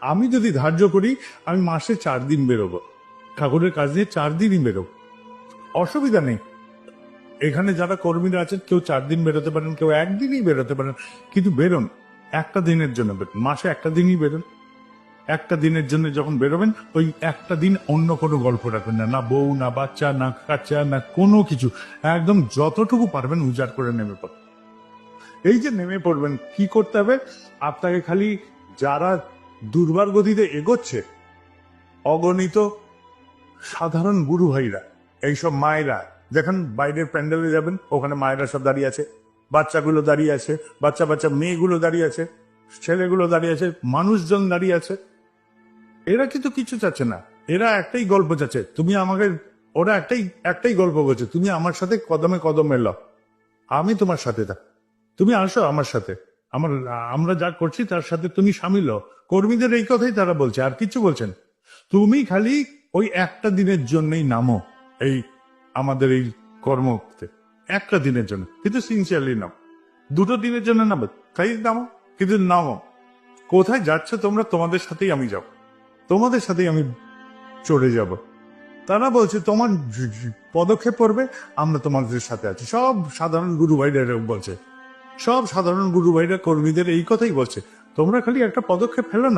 আমি যদি ধার্য করি আমি মাসে 4 দিন বেরোবো, ঠাকুরের কাজ নিয়ে 4 দিনই বেরোবো, অসুবিধা নেই। এখানে যারা কর্মীরা আছেন কেউ 4 দিন বেরোতে পারেন, কেউ 1 দিনই বেরোতে পারেন, কিন্তু বেরোন, একটা দিনের জন্য বেরোন, মাসে একটা দিনই বেরোন। একটা দিনের জন্য যখন বেরোবেন, ওই একটা দিন অন্য কোনো গল্প রাখবেন না, না বউ, না বাচ্চা, না কাচ্চা, না কোনো কিছু। একদম যতটুকু পারবেন উজাড় করে নেমে পড়। এই যে নেমে পড়বেন, কি করতে হবে? আপনাকে খালি যারা দুর্বার গতিতে এগোচ্ছে, অগণিত সাধারণ গুরু ভাইরা, এইসব মায়েরা, দেখেন বাইরের প্যান্ডেলে যাবেন, ওখানে মায়েরা সব দাঁড়িয়ে আছে, বাচ্চাগুলো দাঁড়িয়ে আছে, বাচ্চা বাচ্চা মেয়েগুলো দাঁড়িয়ে আছে, ছেলেগুলো দাঁড়িয়ে আছে, মানুষজন দাঁড়িয়ে আছে। এরা কিন্তু কিছু চাচ্ছে না, এরা একটাই গল্প চাচ্ছে, তুমি আমাকে, ওরা একটাই একটাই গল্প করছে, তুমি আমার সাথে কদমে কদম এলো, আমি তোমার সাথে থাক, তুমি আসো আমার সাথে, আমরা যা করছি তার সাথে তুমি সামিল হও। কর্মীদের এই কথাই তারা বলছে, আর কিছু বলছেন। তুমি খালি ওই একটা দিনের জন্যই নামো এই আমাদের এই কর্মতে, একটা দিনের জন্য, কিন্তু সিনসিয়ারলি নাও। 2 দিনের জন্য নামো, তাই নামো, কিন্তু নামো। কোথায় যাচ্ছ তোমরা? তোমাদের সাথেই আমি যাব, তোমাদের সাথেই আমি চলে যাব। তারা বলছে তোমার পদক্ষেপ পড়বে, আমরা তোমাদের সাথে আছি। সব সাধারণ গুরু ভাইরা বলছে, সব সাধারণ গুরু ভাইরা কর্মীদের এই কথাই বলছে, তোমরা খালি একটা পদক্ষেপ ফেলো না।